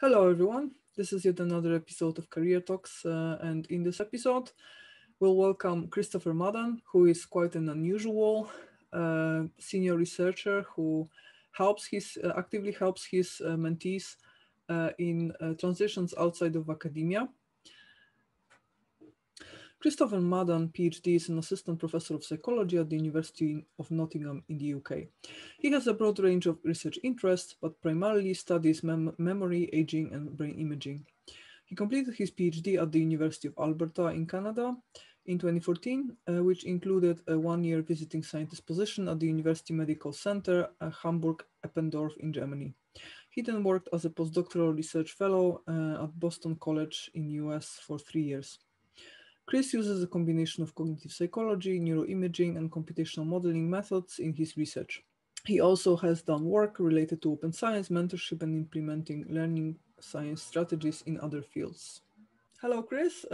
Hello, everyone. This is yet another episode of Career Talks, and in this episode, we'll welcome Christopher Madan, who is quite an unusual senior researcher who actively helps his mentees in transitions outside of academia. Christopher Madan PhD is an assistant professor of psychology at the University of Nottingham in the UK. He has a broad range of research interests, but primarily studies memory, aging, and brain imaging. He completed his PhD at the University of Alberta in Canada in 2014, which included a one-year visiting scientist position at the University Medical Center, Hamburg-Eppendorf in Germany. He then worked as a postdoctoral research fellow at Boston College in US for 3 years. Chris uses a combination of cognitive psychology, neuroimaging, and computational modeling methods in his research. He also has done work related to open science, mentorship, and implementing learning science strategies in other fields. Hello, Chris.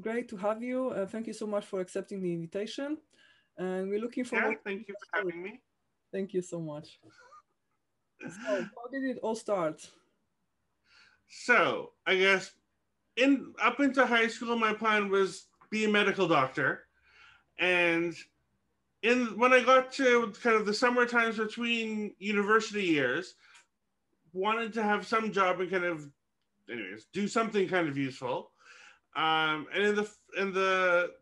Great to have you. Thank you so much for accepting the invitation. And we're looking forward. Yeah, thank you for having me. Thank you so much. So, how did it all start? So, I guess up into high school, my plan was be a medical doctor. And when I got to kind of the summer times between university years, wanted to have some job and kind of, anyways, do something kind of useful. And in the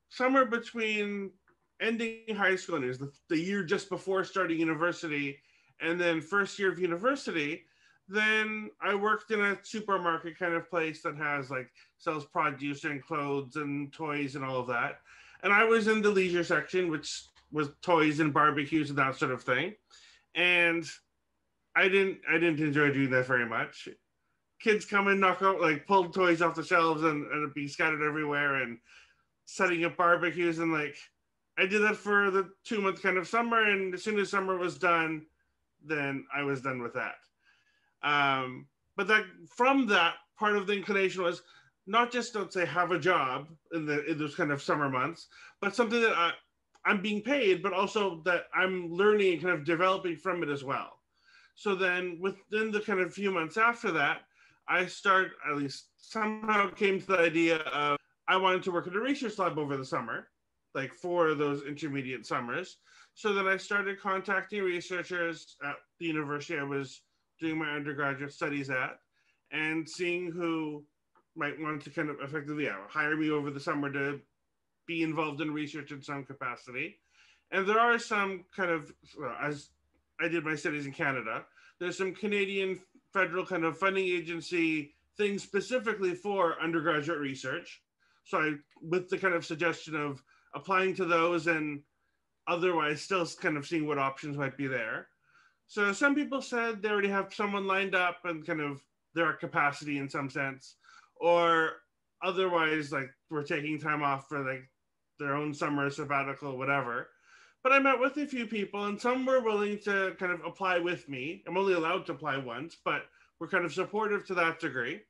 summer between ending high school, and it was the year just before starting university, and then first year of university, then I worked in a supermarket kind of place that has like sells produce and clothes and toys and all of that. And I was in the leisure section, which was toys and barbecues and that sort of thing. And I didn't enjoy doing that very much. Kids come and knock out, like pull toys off the shelves and it'd be scattered everywhere, and setting up barbecues, and like I did that for the 2-month kind of summer. And as soon as summer was done, then I was done with that. But that from that part of the inclination was not just, let's say, have a job in those kind of summer months, but something that I'm being paid, but also that I'm learning and kind of developing from it as well. So then within the kind of few months after that, I at least somehow came to the idea of I wanted to work in a research lab over the summer, like for those intermediate summers. So then I started contacting researchers at the university I was doing my undergraduate studies at, and seeing who might want to kind of effectively hire me over the summer to be involved in research in some capacity. And there are some kind of, as I did my studies in Canada, there's some Canadian federal kind of funding agency things specifically for undergraduate research. So with the kind of suggestion of applying to those and otherwise still kind of seeing what options might be there. So some people said they already have someone lined up and kind of they're at capacity in some sense, or otherwise like we're taking time off for like their own summer sabbatical, whatever. But I met with a few people, and some were willing to kind of apply with me. I'm only allowed to apply once, but we're kind of supportive to that degree.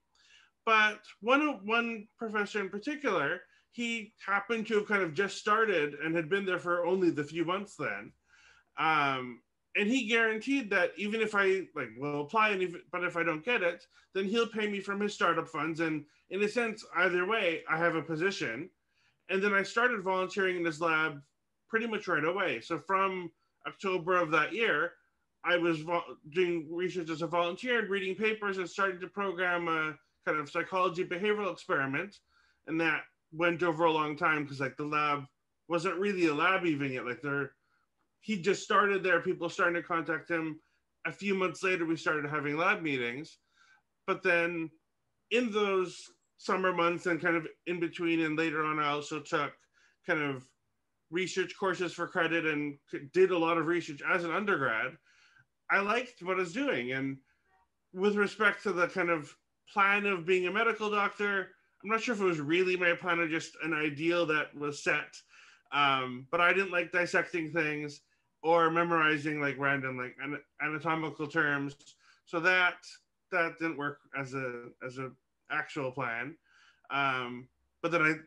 But one professor in particular, he happened to have kind of just started and had been there for only the few months then. And he guaranteed that even if I will apply, but if I don't get it, then he'll pay me from his startup funds. And in a sense, either way, I have a position. And then I started volunteering in his lab pretty much right away. So from October of that year, I was doing research as a volunteer and reading papers and starting to program a kind of psychology behavioral experiment. And that went over a long time because like the lab wasn't really a lab even yet. Like he just started there, people starting to contact him. A few months later, we started having lab meetings. But then in those summer months and kind of in between and later on, I also took kind of research courses for credit and did a lot of research as an undergrad. I liked what I was doing. And with respect to the kind of plan of being a medical doctor, I'm not sure if it was really my plan or just an ideal that was set. But I didn't like dissecting things or memorizing like random like anatomical terms. So that didn't work as a actual plan. But then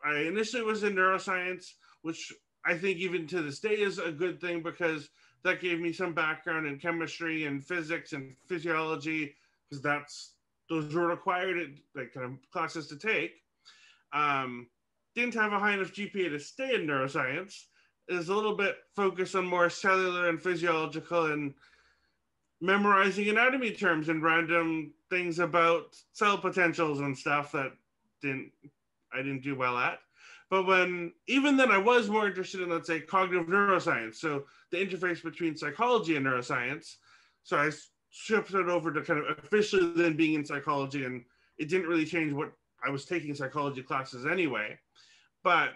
I initially was in neuroscience, which I think even to this day is a good thing because that gave me some background in chemistry and physics and physiology, because that's those were required like kind of classes to take. Didn't have a high enough GPA to stay in neuroscience. Is a little bit focused on more cellular and physiological and memorizing anatomy terms and random things about cell potentials and stuff that I didn't do well at. But even then I was more interested in, let's say, cognitive neuroscience. So the interface between psychology and neuroscience. So I shifted over to kind of officially then being in psychology, and it didn't really change what I was taking psychology classes anyway. But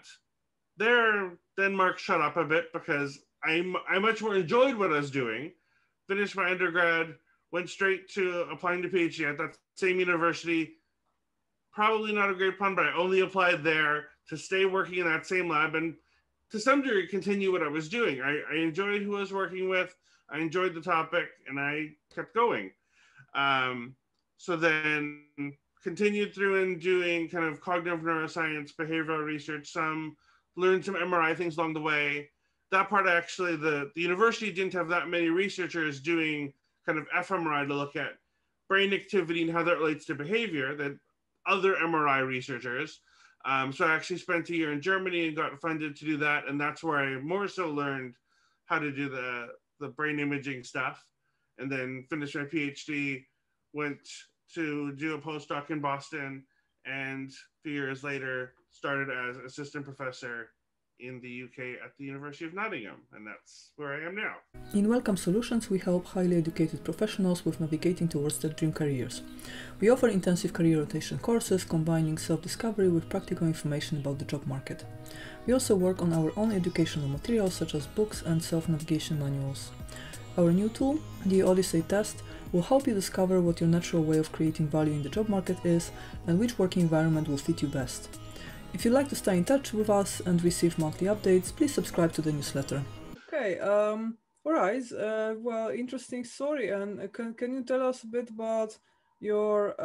there, then Mark shut up a bit because I much more enjoyed what I was doing. Finished my undergrad, went straight to applying to PhD at that same university. Probably not a great pun, but I only applied there to stay working in that same lab and to some degree continue what I was doing. I enjoyed who I was working with. I enjoyed the topic, and I kept going. So then continued through in doing kind of cognitive neuroscience, behavioral research, learned some MRI things along the way. That part, actually, the university didn't have that many researchers doing kind of fMRI to look at brain activity and how that relates to behavior, that other MRI researchers. So I actually spent a year in Germany and got funded to do that. And that's where I more so learned how to do the brain imaging stuff. And then finished my PhD, went to do a postdoc in Boston, and a few years later started as assistant professor in the UK at the University of Nottingham, and that's where I am now. In Welcome Solutions, we help highly educated professionals with navigating towards their dream careers. We offer intensive career rotation courses, combining self-discovery with practical information about the job market. We also work on our own educational materials such as books and self-navigation manuals. Our new tool, the Odyssey test, will help you discover what your natural way of creating value in the job market is and which working environment will fit you best. If you'd like to stay in touch with us and receive monthly updates, please subscribe to the newsletter. Okay, all right. Well, interesting story. And can you tell us a bit about your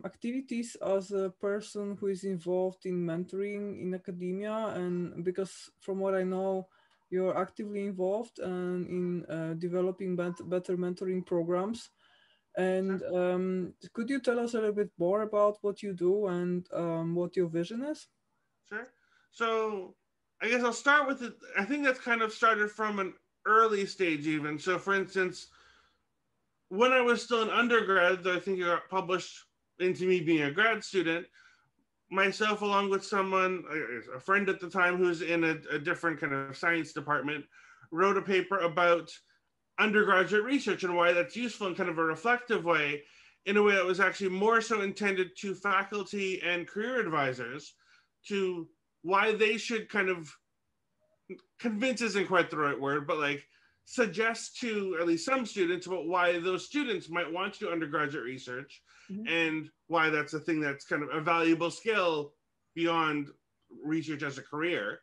activities as a person who is involved in mentoring in academia? And because from what I know, you're actively involved in developing better mentoring programs. And could you tell us a little bit more about what you do and what your vision is? Sure. So I guess I'll start with it. I think that's kind of started from an early stage even. So for instance, when I was still an undergrad, I think it got published into me being a grad student, myself along with someone, a friend at the time who's in a different kind of science department, wrote a paper about undergraduate research and why that's useful in kind of a reflective way, in a way that was actually more so intended to faculty and career advisors, to why they should kind of convince isn't quite the right word, but like suggest to at least some students about why those students might want to do undergraduate research, and why that's a thing that's kind of a valuable skill beyond research as a career.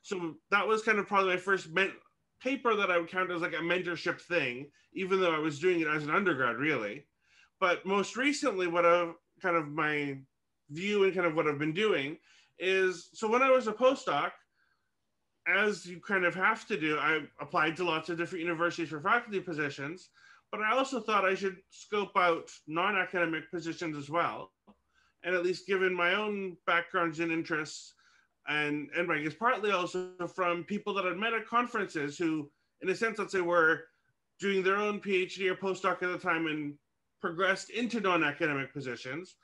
So that was kind of probably my first paper that I would count as like a mentorship thing, even though I was doing it as an undergrad, really. But most recently, what I've kind of my view and kind of what I've been doing is, so when I was a postdoc, as you kind of have to do, I applied to lots of different universities for faculty positions, but I also thought I should scope out non-academic positions as well. And at least given my own backgrounds and interests, and I guess partly also from people that I'd met at conferences who, in a sense, let's say, were doing their own PhD or postdoc at the time and progressed into non-academic positions,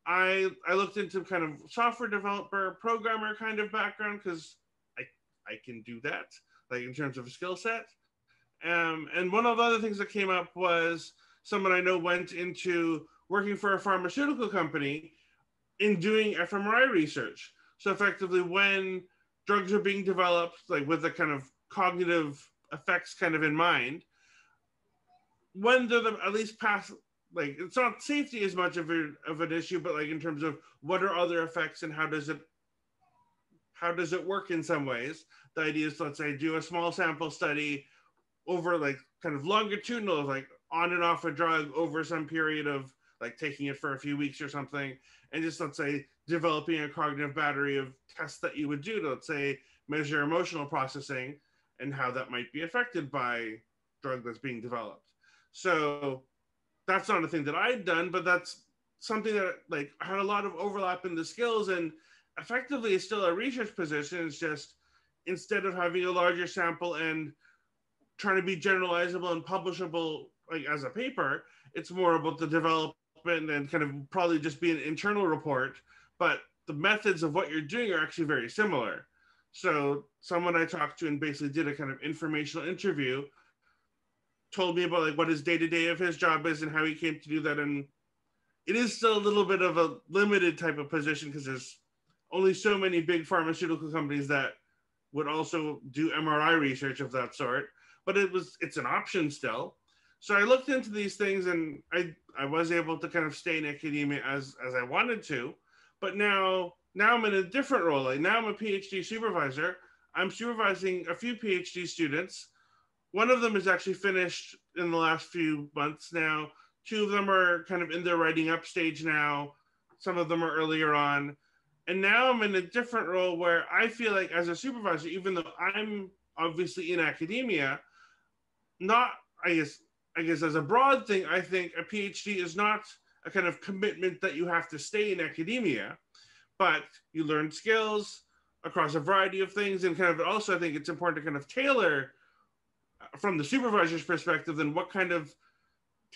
I looked into kind of software developer, programmer kind of background, because I can do that, like in terms of a skill set. And one of the other things that came up was someone I know went into working for a pharmaceutical company in doing fMRI research. So effectively, when drugs are being developed, like with the kind of cognitive effects kind of in mind, when they're at least past, like it's not safety as much of an issue, but like in terms of what are other effects and how does it work in some ways. The idea is, let's say, do a small sample study over like kind of longitudinal, like on and off a drug over some period of like taking it for a few weeks or something, and just, let's say, developing a cognitive battery of tests that you would do to, let's say, measure emotional processing and how that might be affected by drug that's being developed. So that's not a thing that I'd done, but that's something that like had a lot of overlap in the skills, and effectively it's still a research position. It's just instead of having a larger sample and trying to be generalizable and publishable like as a paper, it's more about the development and kind of probably just be an internal report, but the methods of what you're doing are actually very similar. So someone I talked to and basically did a kind of informational interview told me about like what his day-to-day of his job is and how he came to do that. And it is still a little bit of a limited type of position because there's only so many big pharmaceutical companies that would also do MRI research of that sort, but it's an option still. So I looked into these things and I was able to kind of stay in academia as I wanted to, but now I'm in a different role. Like now I'm a PhD supervisor. I'm supervising a few PhD students. One of them is actually finished in the last few months now. Two of them are kind of in their writing up stage now. Some of them are earlier on. And now I'm in a different role where I feel like as a supervisor, even though I'm obviously in academia, not, I guess as a broad thing, I think a PhD is not a kind of commitment that you have to stay in academia, but you learn skills across a variety of things. And kind of also, I think it's important to kind of tailor from the supervisor's perspective, then what kind of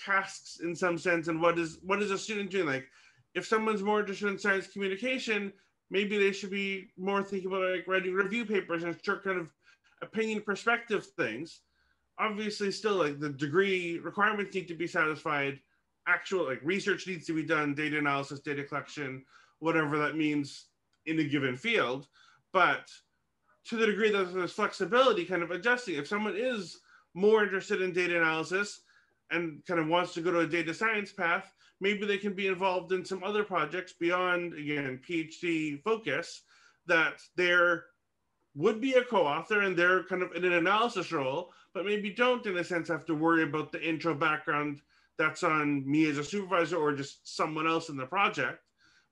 tasks in some sense, and what is a student doing? Like if someone's more interested in science communication, maybe they should be more thinking about like writing review papers and short kind of opinion perspective things. Obviously still like the degree requirements need to be satisfied, actual like research needs to be done, data analysis, data collection, whatever that means in a given field. But to the degree that there's flexibility, kind of adjusting. If someone is more interested in data analysis and kind of wants to go to a data science path, maybe they can be involved in some other projects beyond, again, PhD focus, that there would be a co-author and they're kind of in an analysis role, but maybe don't, in a sense, have to worry about the intro background that's on me as a supervisor or just someone else in the project.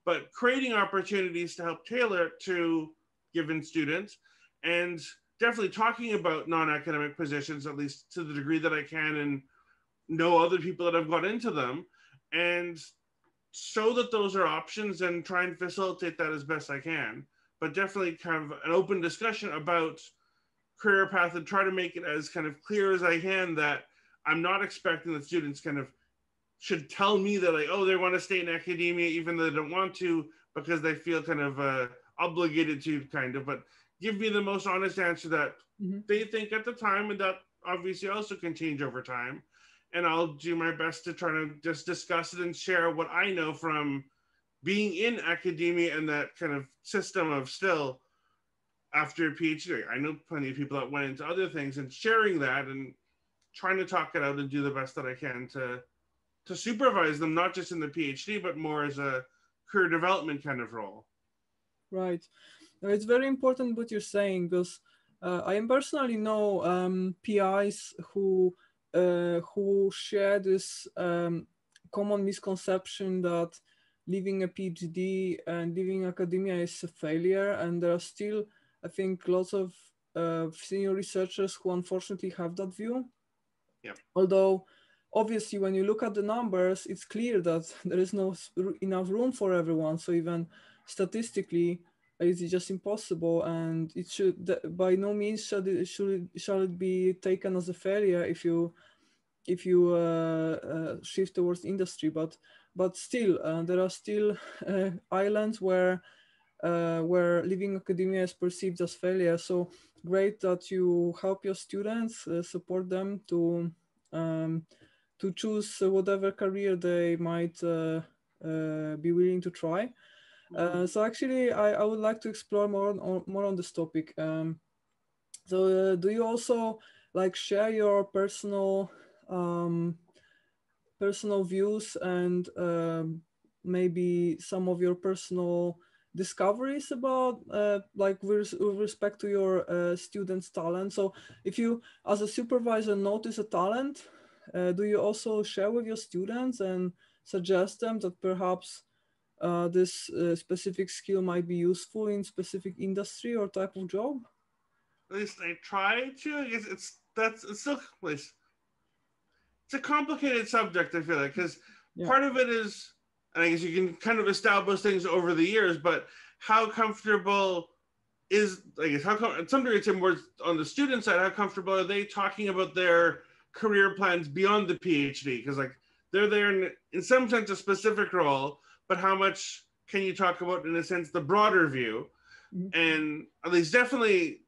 But creating opportunities to help tailor it to given students, and definitely talking about non-academic positions, at least to the degree that I can, and know other people that have got into them, and show that those are options and try and facilitate that as best I can. But definitely kind of an open discussion about career path and try to make it as kind of clear as I can that I'm not expecting that students kind of should tell me that like, oh, they want to stay in academia even though they don't want to because they feel kind of obligated to kind of, but give me the most honest answer that they think at the time, and that obviously also can change over time. And I'll do my best to try to just discuss it and share what I know from being in academia and that kind of system of still after a PhD. I know plenty of people that went into other things, and sharing that and trying to talk it out and do the best that I can to supervise them, not just in the PhD, but more as a career development kind of role. Right. It's very important what you're saying, because I personally know PIs who share this common misconception that leaving a PhD and leaving academia is a failure, and there are still, I think, lots of senior researchers who unfortunately have that view. Yeah. Although, obviously, when you look at the numbers, it's clear that there is no enough room for everyone. So even statistically, it's just impossible, and it should by no means shall it be taken as a failure if you shift towards industry. But still, there are still islands where leaving academia is perceived as failure. So great that you help your students, support them to choose whatever career they might be willing to try. So actually, I would like to explore more on this topic. So do you also like share your personal views and maybe some of your personal discoveries about like with respect to your students' talent? So if you, as a supervisor, notice a talent, do you also share with your students and suggest them that perhaps this specific skill might be useful in specific industry or type of job? At least I try to. It's still it's a complicated subject, I feel like, because part of it is, and I guess you can kind of establish things over the years, but how comfortable is, I guess, at some degree it's more on the student side, how comfortable are they talking about their career plans beyond the PhD? Because like they're there in some sense a specific role, but how much can you talk about, in a sense, the broader view? Mm-hmm. And at least definitely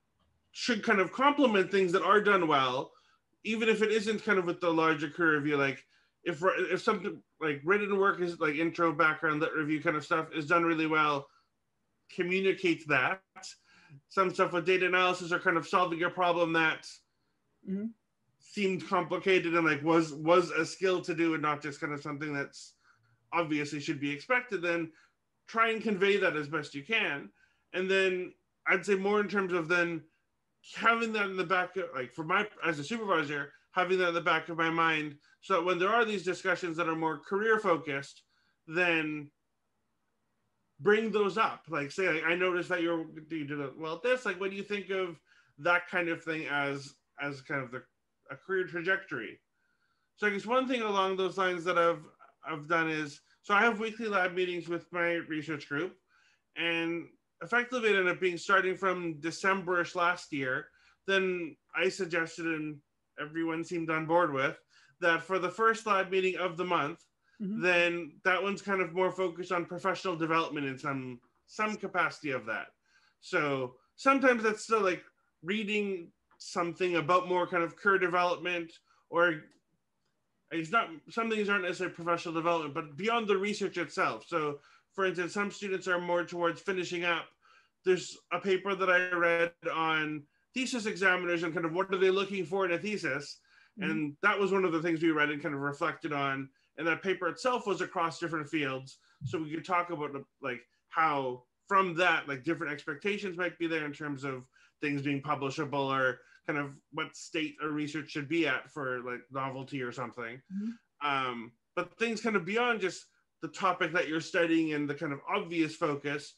should kind of complement things that are done well, even if it isn't kind of with the larger career view. Like if something like written work is like intro, background, lit review kind of stuff is done really well, communicate that. Some stuff with data analysis are kind of solving a problem that mm-hmm. seemed complicated and like was a skill to do and not just kind of something that's obviously should be expected. Then try and convey that as best you can. And then I'd say more in terms of then having that in the back of, like for my, as a supervisor, having that in the back of my mind, so that when there are these discussions that are more career focused, then bring those up. Like say, like, I noticed that you did well at this, like what do you think of that kind of thing as kind of a career trajectory? So I guess one thing along those lines that I've done is, so I have weekly lab meetings with my research group, and effectively it ended up being starting from December-ish last year. Then I suggested, and everyone seemed on board with, that for the first lab meeting of the month, mm-hmm. then that one's kind of more focused on professional development in some capacity of that. So sometimes that's still like reading something about more kind of career development, or it's not, some things aren't necessarily professional development, but beyond the research itself. So for instance, some students are more towards finishing up. There's a paper that I read on thesis examiners and kind of what are they looking for in a thesis. Mm-hmm. And that was one of the things we read and kind of reflected on. And that paper itself was across different fields. So we could talk about like how from that, like different expectations might be there in terms of things being publishable, or kind of what state a research should be at for like novelty or something. Mm-hmm. But things kind of beyond just the topic that you're studying and the kind of obvious focus,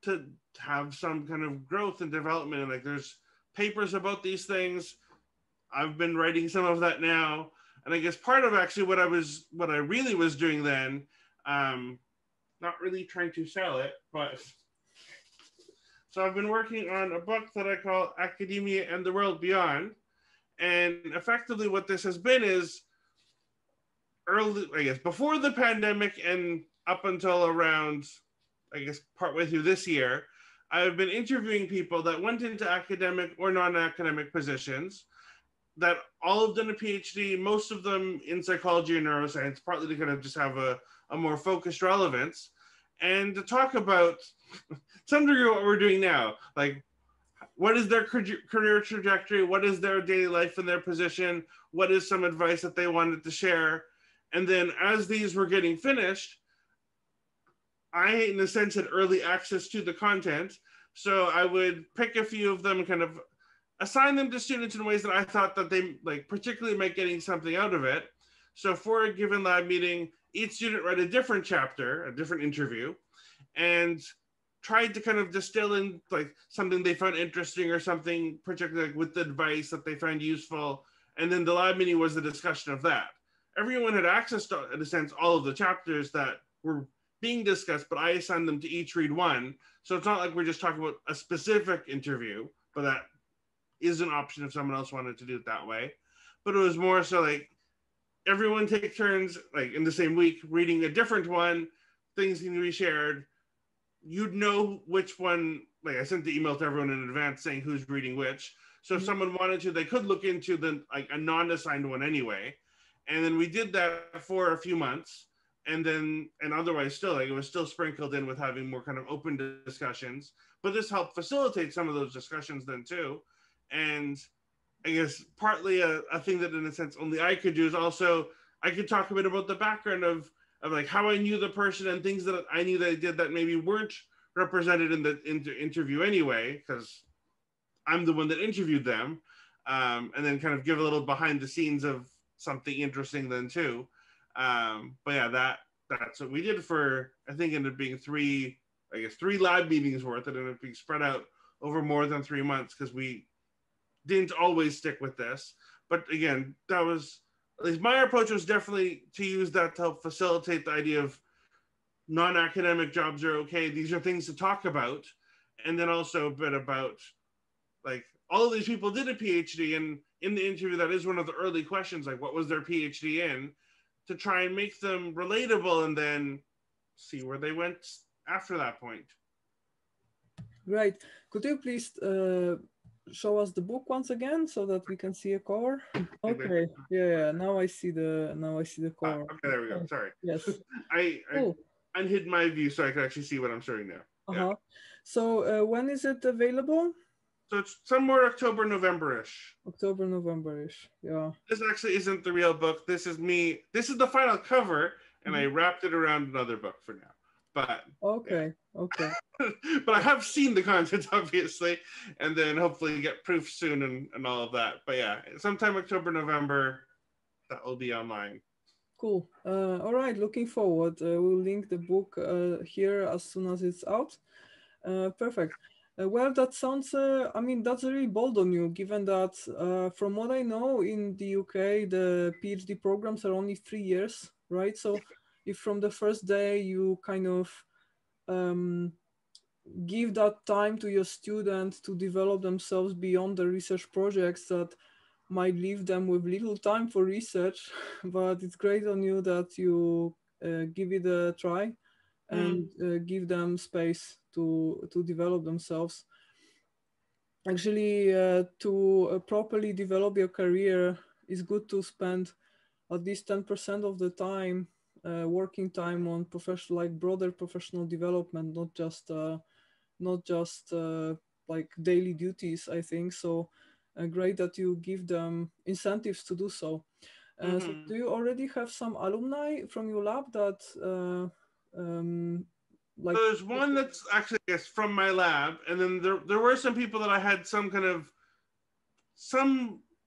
to have some kind of growth and development. And like there's papers about these things. I've been writing some of that now. And I guess part of actually what I really was doing then, not really trying to sell it, but so I've been working on a book that I call Academia and the World Beyond. And effectively what this has been is early, I guess, before the pandemic and up until around, I guess, partway through this year, I've been interviewing people that went into academic or non-academic positions that all have done a PhD, most of them in psychology and neuroscience, partly to kind of just have a more focused relevance, and to talk about some degree what we're doing now. Like, what is their career trajectory? What is their daily life in their position? What is some advice that they wanted to share? And then as these were getting finished, I, in a sense, had early access to the content. So I would pick a few of them and kind of assign them to students in ways that I thought that they like particularly might getting something out of it. So for a given lab meeting, each student read a different chapter, a different interview, and tried to kind of distill in like something they found interesting or something particularly like with the advice that they found useful. And then the lab meeting was the discussion of that. Everyone had access to, in a sense, all of the chapters that were being discussed, but I assigned them to each read one. So it's not like we're just talking about a specific interview, but that is an option if someone else wanted to do it that way. But it was more so like everyone take turns, like in the same week, reading a different one, things can be shared. You'd know which one, like I sent the email to everyone in advance saying who's reading which. So if someone wanted to, they could look into the like a non-assigned one anyway. And then we did that for a few months. And then, and otherwise still, like it was still sprinkled in with having more kind of open discussions. But this helped facilitate some of those discussions then too. And I guess partly a thing that in a sense only I could do is also, I could talk a bit about the background of like how I knew the person and things that I knew that I did that maybe weren't represented in the interview anyway, because I'm the one that interviewed them. And then kind of give a little behind the scenes of something interesting then too. But yeah, that's what we did for, I think ended up being three lab meetings worth. It ended up being spread out over more than 3 months because we didn't always stick with this. But again, that was, at least my approach was definitely to use that to help facilitate the idea of non-academic jobs are okay. These are things to talk about. And then also a bit about like all of these people did a PhD, and in the interview, that is one of the early questions, like what was their PhD in, to try and make them relatable and then see where they went after that point. Great. Could you please show us the book once again so that we can see a cover? Okay. Yeah. Now I see the cover. Okay, there we go. Sorry. Yes. I unhid my view so I could actually see what I'm showing now. Yeah. So when is it available? So it's somewhere October, November-ish. October, November-ish. Yeah. This actually isn't the real book. This is me. This is the final cover, and I wrapped it around another book for now. But okay. But I have seen the content, obviously, and then hopefully get proof soon and all of that. But yeah, sometime October, November, that will be online. Cool. All right. Looking forward. We'll link the book here as soon as it's out. Perfect. Well, that sounds, I mean, that's really bold on you, given that from what I know in the UK, the PhD programs are only 3 years, right? So if from the first day you kind of give that time to your students to develop themselves beyond the research projects that might leave them with little time for research, but it's great on you that you give it a try and give them space to develop themselves. Actually, to properly develop your career, it's good to spend at least 10% of the time, working time on broader professional development, not just like daily duties, I think. So great that you give them incentives to do so. So do you already have some alumni from your lab that like, so there's one that's actually, I guess, from my lab, and then there were some people that I had some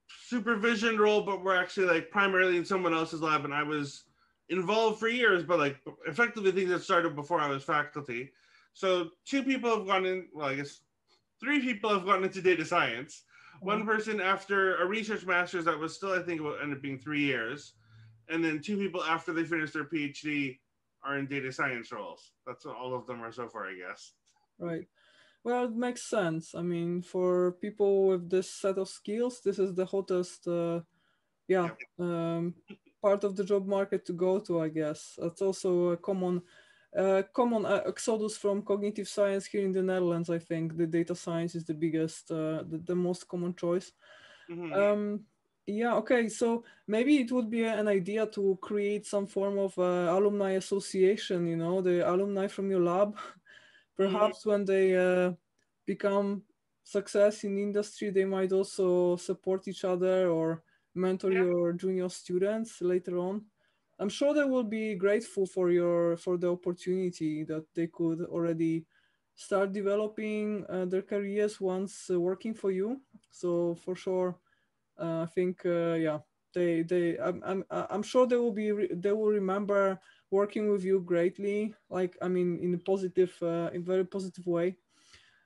supervision role, but were actually like primarily in someone else's lab, and I was involved for years, but like effectively things that started before I was faculty. So 2 people have gone in, well, I guess 3 people have gotten into data science. One person after a research master's that was still, I think it will end up being 3 years. And then 2 people after they finished their PhD are in data science roles. That's what all of them are so far, I guess. Right. Well, it makes sense. I mean, for people with this set of skills, this is the hottest, part of the job market to go to, I guess. That's also a common exodus from cognitive science here in the Netherlands. I think the data science is the biggest, the most common choice. Yeah, okay, so maybe it would be an idea to create some form of alumni association, you know, the alumni from your lab. Perhaps when they become success in industry, they might also support each other or mentor your junior students later on. I'm sure they will be grateful for the opportunity that they could already start developing their careers once working for you. So for sure, I think I'm sure they will remember working with you greatly. Like, I mean, in very positive way,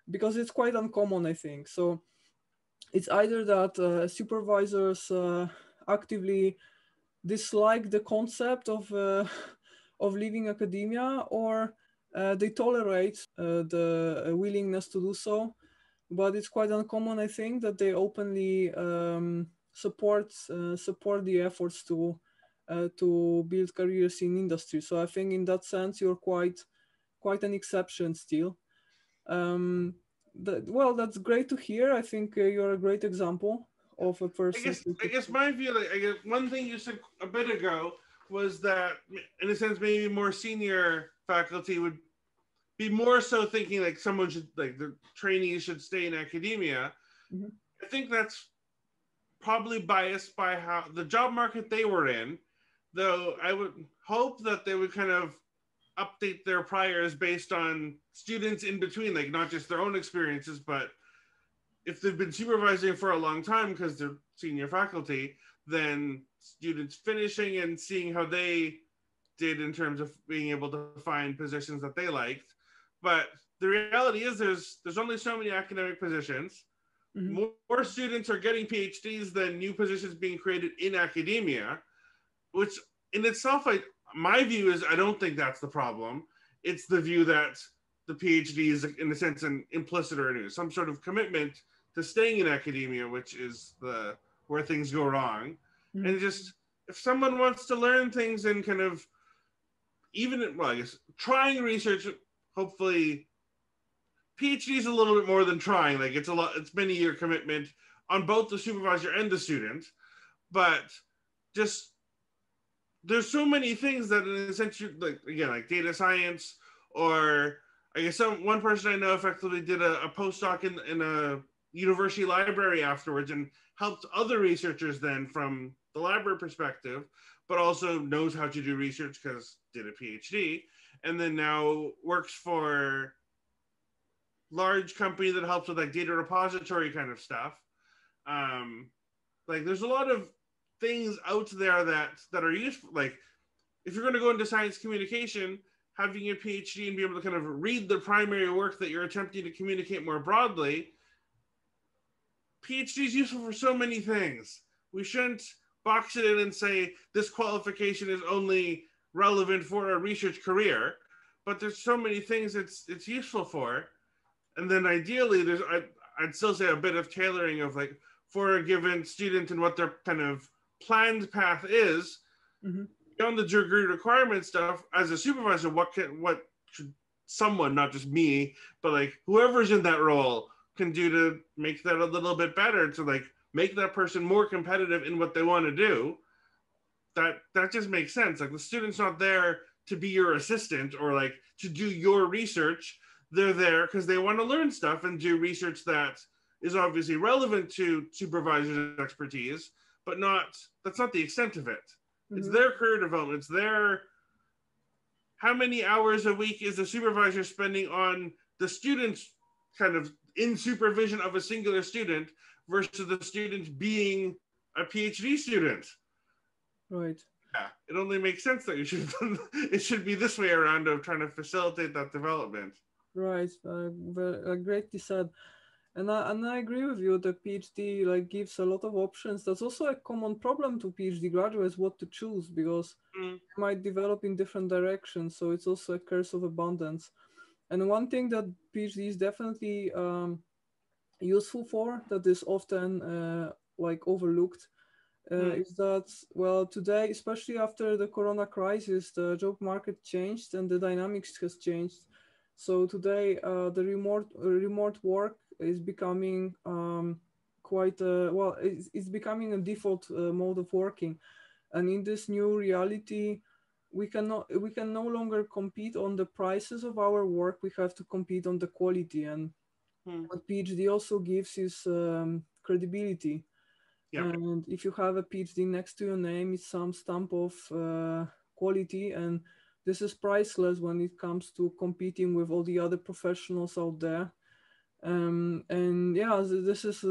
because it's quite uncommon, I think. So it's either that supervisors actively dislike the concept of leaving academia, or they tolerate the willingness to do so. But it's quite uncommon, I think, that they openly support the efforts to build careers in industry. So I think in that sense, you're quite an exception still. Well, that's great to hear. I think you're a great example of a person. I guess my view, like, I guess one thing you said a bit ago was that, in a sense, maybe more senior faculty would be more so thinking like someone should, like the trainees should stay in academia. I think that's probably biased by how the job market they were in, though I would hope that they would kind of update their priors based on students in between, like not just their own experiences, but if they've been supervising for a long time because they're senior faculty, then students finishing and seeing how they did in terms of being able to find positions that they liked. But the reality is there's only so many academic positions. More students are getting PhDs than new positions being created in academia, which in itself, my view is I don't think that's the problem. it's the view that the PhD is, in a sense, an implicit or some sort of commitment to staying in academia, which is where things go wrong. Mm-hmm. And just, if someone wants to learn things and kind of, even, well, I guess, trying research, hopefully, PhD is a little bit more than trying. Like, it's many year commitment on both the supervisor and the student. But just, there's so many things that, in a sense, like, again, like data science, or I guess one person I know effectively did a postdoc in a university library afterwards and helped other researchers then from the library perspective, but also knows how to do research because did a PhD, and then now works for large company that helps with like data repository kind of stuff. Like, there's a lot of things out there that are useful. Like, if you're going to go into science communication, having a PhD and be able to kind of read the primary work that you're attempting to communicate more broadly, PhD is useful for so many things. We shouldn't box it in and say this qualification is only relevant for a research career, but there's so many things it's useful for. And then ideally, I'd still say a bit of tailoring of like for a given student and what their kind of planned path is. Mm-hmm. Beyond the degree requirement stuff, as a supervisor, what should someone, not just me, but like whoever's in that role, can do to make that a little bit better, to like make that person more competitive in what they want to do? That just makes sense. Like, the student's not there to be your assistant or like to do your research. They're there because they want to learn stuff and do research that is obviously relevant to supervisor's expertise, but that's not the extent of it. Mm-hmm. It's their career development. It's their, how many hours a week is the supervisor spending on the student's kind of in supervision of a singular student versus the student being a PhD student. Right. Yeah, it only makes sense that it should be this way around of trying to facilitate that development. Right. Greatly said. And I agree with you that PhD like gives a lot of options. That's also a common problem to PhD graduates, what to choose, because they might develop in different directions. So it's also a curse of abundance. And one thing that PhD is definitely useful for, that is often like overlooked, is that, well, today, especially after the Corona crisis, the job market changed and the dynamics has changed. So today, the remote work is becoming it's becoming a default mode of working, and in this new reality, we can no longer compete on the prices of our work. We have to compete on the quality, and what PhD also gives is credibility. Yep. And if you have a PhD next to your name, it's some stamp of quality, and this is priceless when it comes to competing with all the other professionals out there. And yeah, this is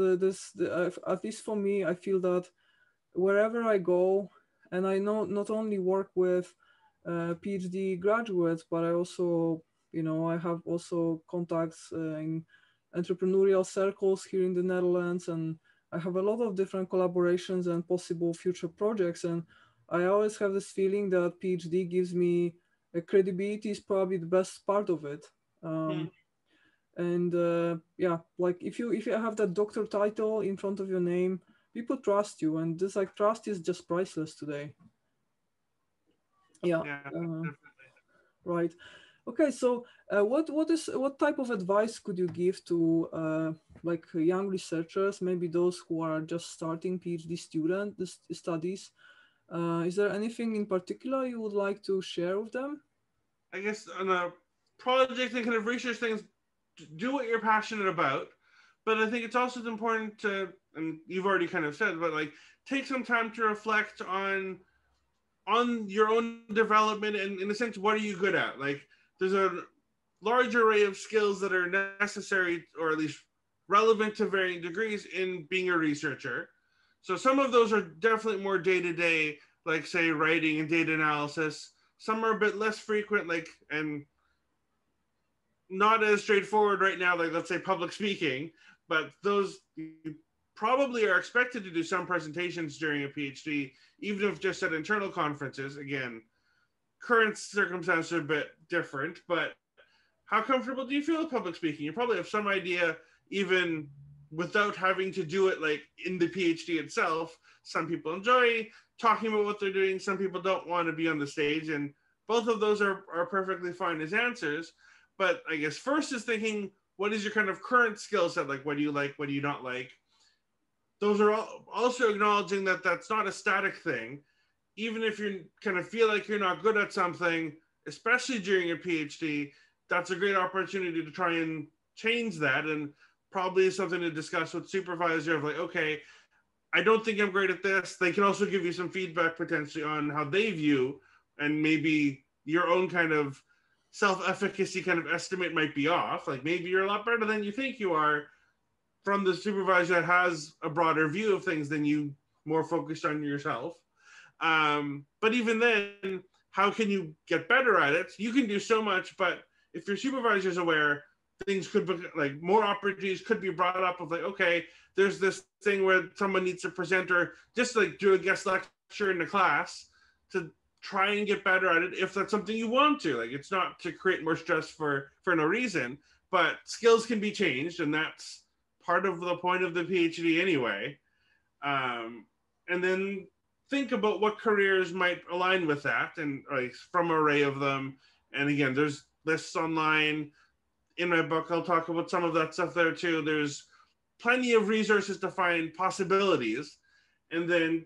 at least for me, I feel that wherever I go, and I not only work with PhD graduates, but I also, I have also contacts in entrepreneurial circles here in the Netherlands, and I have a lot of different collaborations and possible future projects. And I always have this feeling that PhD gives me credibility is probably the best part of it. And yeah, like if you have that doctor title in front of your name, people trust you, and this like trust is just priceless today. Yeah. Right. Okay. So what type of advice could you give to like young researchers, maybe those who are just starting PhD studies? Is there anything in particular you would like to share with them? I guess on a project and kind of research things, do what you're passionate about. But I think it's also important to, and you've already kind of said, but like take some time to reflect on your own development, and in a sense, what are you good at? Like, there's a large array of skills that are necessary, or at least relevant to varying degrees in being a researcher. So some of those are definitely more day-to-day, like say writing and data analysis. Some are a bit less frequent, like, and not as straightforward right now, like let's say public speaking, but those you probably are expected to do some presentations during a PhD, even if just at internal conferences. Again, current circumstances are a bit different, but how comfortable do you feel with public speaking? You probably have some idea, even without having to do it like in the PhD itself. Some people enjoy talking about what they're doing. Some people don't want to be on the stage, and both of those are perfectly fine as answers. But I guess first is thinking, what is your kind of current skill set? Like, what do you like? What do you not like? Those are also acknowledging that that's not a static thing. Even if you kind of feel like you're not good at something, especially during a PhD, that's a great opportunity to try and change that, and probably something to discuss with supervisor of like, okay, I don't think I'm great at this. They can also give you some feedback potentially on how they view, and maybe your own kind of self-efficacy kind of estimate might be off. Like maybe you're a lot better than you think you are from the supervisor that has a broader view of things than you, more focused on yourself. But even then, how can you get better at it? You can do so much, but if your supervisor is aware, things could be like more opportunities could be brought up of like, okay, there's this thing where someone needs to present or just like do a guest lecture in the class to try and get better at it if that's something you want to. Like it's not to create more stress for no reason, but skills can be changed, and that's part of the point of the PhD anyway. And then think about what careers might align with that, and like from an array of them. And again, there's lists online. In my book, I'll talk about some of that stuff there too. There's plenty of resources to find possibilities. And then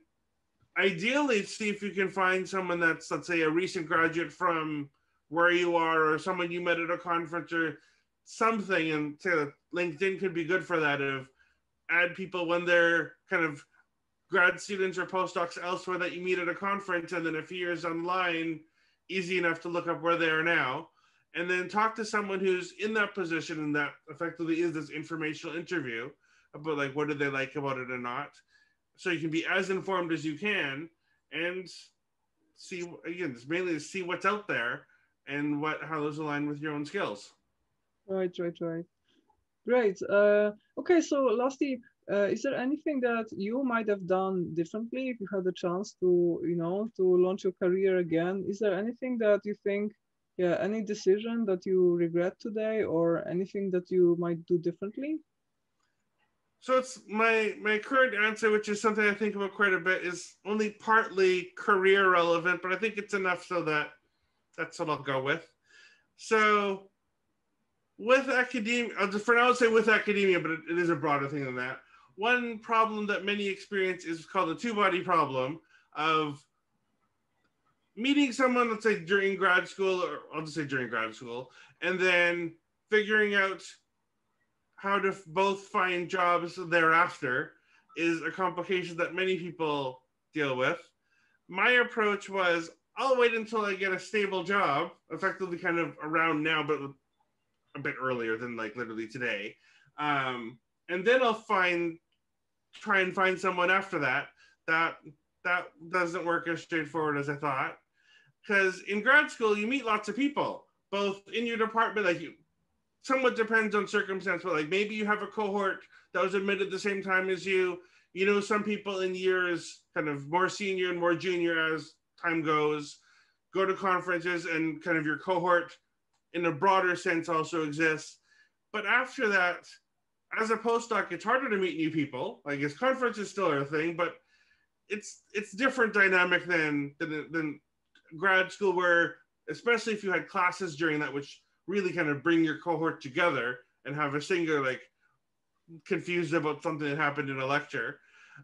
ideally see if you can find someone that's, let's say, a recent graduate from where you are, or someone you met at a conference or something. And say that LinkedIn could be good for that, of add people when they're kind of grad students or postdocs elsewhere that you meet at a conference, and then a few years online, easy enough to look up where they are now. And then talk to someone who's in that position, and that effectively is this informational interview about like, what did they like about it or not? So you can be as informed as you can, and see, again, it's mainly to see what's out there and how those align with your own skills. Right. Great. Okay, so lastly, is there anything that you might have done differently if you had the chance to, to launch your career again? Is there anything that you think, any decision that you regret today, or anything that you might do differently? So it's my current answer, which is something I think about quite a bit, is only partly career relevant, but I think it's enough so that's what I'll go with. So with academia, for now I'll say with academia, but it is a broader thing than that. One problem that many experience is called the two-body problem of meeting someone, let's say during grad school, or I'll just say during grad school, and then figuring out how to both find jobs thereafter is a complication that many people deal with. My approach was, I'll wait until I get a stable job, effectively kind of around now, but a bit earlier than like literally today. And then I'll try and find someone after that. That doesn't work as straightforward as I thought. Because in grad school, you meet lots of people, both in your department, like somewhat depends on circumstance, but like maybe you have a cohort that was admitted the same time as you. You know, some people in years kind of more senior and more junior as time goes, go to conferences, and kind of your cohort in a broader sense also exists. But after that, as a postdoc, it's harder to meet new people. I guess conferences still are a thing, but it's different dynamic than grad school, where especially if you had classes during that, which really kind of bring your cohort together and have a singular like confused about something that happened in a lecture.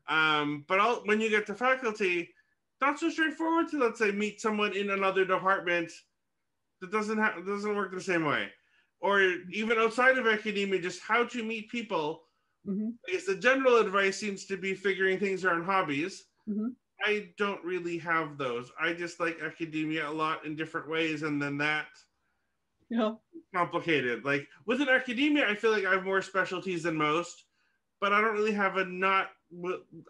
But when you get to faculty, not so straightforward to, let's say, meet someone in another department that doesn't work the same way. Or even outside of academia, just how to meet people. Mm-hmm. I guess the general advice seems to be figuring things around hobbies. Mm-hmm. I don't really have those. I just like academia a lot in different ways, and then that complicated. Like within academia, I feel like I have more specialties than most, but I don't really have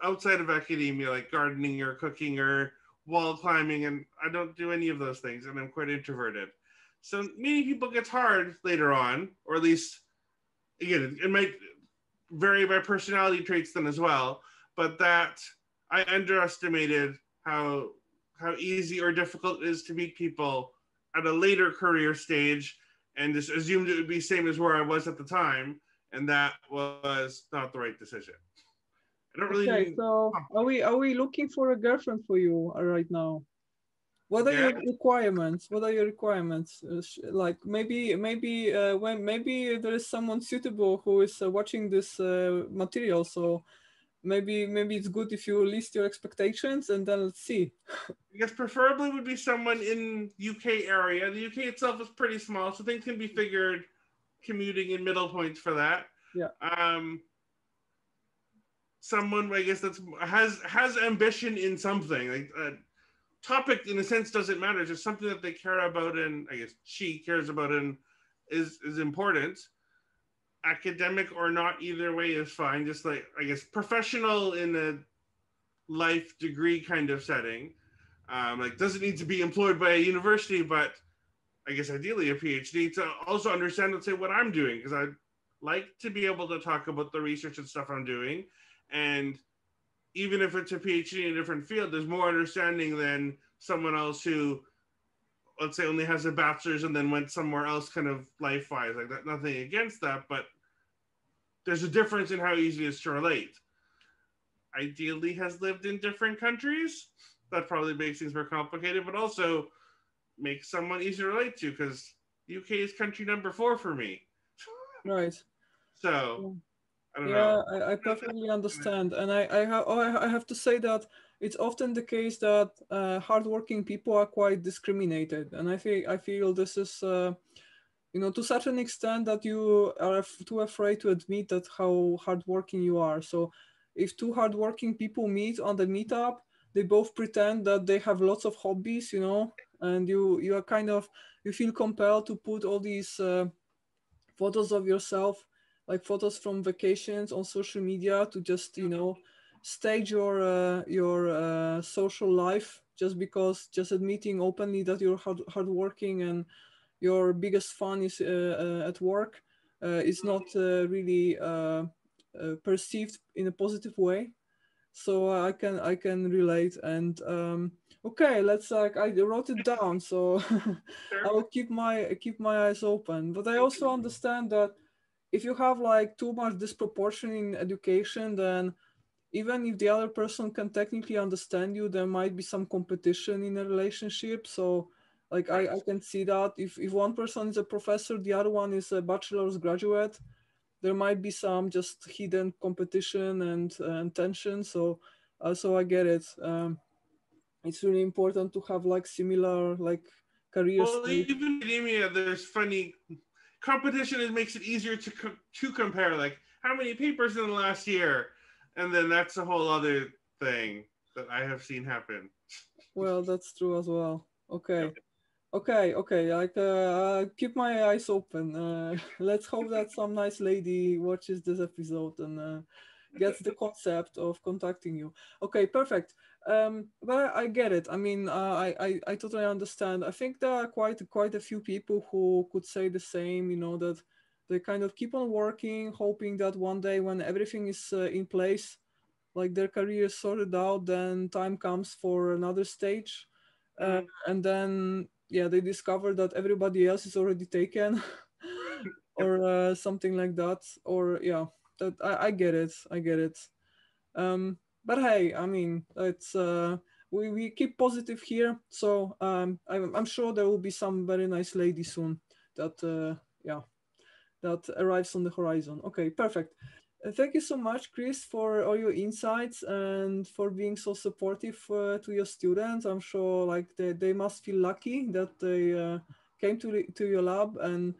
outside of academia, like gardening or cooking or wall climbing, and I don't do any of those things, and I'm quite introverted. So meeting people gets hard later on, or at least, again, it might vary by personality traits then as well, but that I underestimated how how easy or difficult it is to meet people at a later career stage, and just assumed it would be same as where I was at the time, and that was not the right decision. I don't really. Okay, so are we looking for a girlfriend for you right now? What are your requirements? What are your requirements? Like maybe when maybe there is someone suitable who is watching this material. So maybe it's good if you list your expectations and then let's see. I guess preferably would be someone in UK area. The UK itself is pretty small, so things can be figured commuting in middle points for that. Yeah. Someone I guess that's has ambition in something. Like topic in a sense doesn't matter. It's just something that they care about, and I guess she cares about, and is important. Academic or not, either way is fine. Just like I guess professional in a life degree kind of setting. Like doesn't need to be employed by a university, but I guess ideally a PhD to also understand, let's say, what I'm doing, because I'd like to be able to talk about the research and stuff I'm doing. And even if it's a PhD in a different field, there's more understanding than someone else who, let's say, only has a bachelor's and then went somewhere else kind of life-wise. Like that, nothing against that, but there's a difference in how easy it is to relate. Ideally has lived in different countries. That probably makes things more complicated, but also makes someone easy to relate to, because UK is country number 4 for me. Right. So I don't know. I perfectly understand, and I have to say that it's often the case that hardworking people are quite discriminated, and I feel this is to such an extent that you are too afraid to admit that how hardworking you are. So if two hardworking people meet on the meetup, they both pretend that they have lots of hobbies, and you are kind of, you feel compelled to put all these photos of yourself, like photos from vacations, on social media to just stage your social life, just admitting openly that you're hardworking and your biggest fun is at work is not really perceived in a positive way. So I can relate. And okay, let's I wrote it down, so I will keep my eyes open. But I also understand that if you have like too much disproportion in education, then even if the other person can technically understand you, there might be some competition in a relationship. So like I can see that if one person is a professor, the other one is a bachelor's graduate, there might be some just hidden competition and tension. So I get it. It's really important to have like similar like careers. Well, even in academia, there's funny competition. It makes it easier to compare, like how many papers in the last year, and then that's a whole other thing that I have seen happen. Well, that's true as well. Okay. Yep. Okay. Like keep my eyes open. Let's hope that some nice lady watches this episode and gets the concept of contacting you. Okay, perfect. But I get it. I mean, I totally understand. I think there are quite a few people who could say the same. That they kind of keep on working, hoping that one day when everything is in place, like their career is sorted out, then time comes for another stage, and then they discover that everybody else is already taken, or something like that. Or that I get it. But hey, I mean, it's we keep positive here. So I'm sure there will be some very nice lady soon that that arrives on the horizon. Okay, perfect. Thank you so much, Chris, for all your insights and for being so supportive to your students. I'm sure like they must feel lucky that they came to your lab, and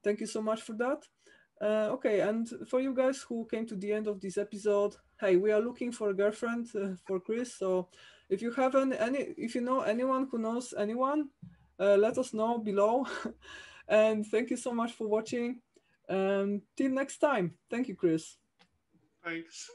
thank you so much for that. Okay, and for you guys who came to the end of this episode, hey, we are looking for a girlfriend for Chris. So if you have if you know anyone who knows anyone, let us know below. And thank you so much for watching. Till next time. Thank you, Chris. Thanks.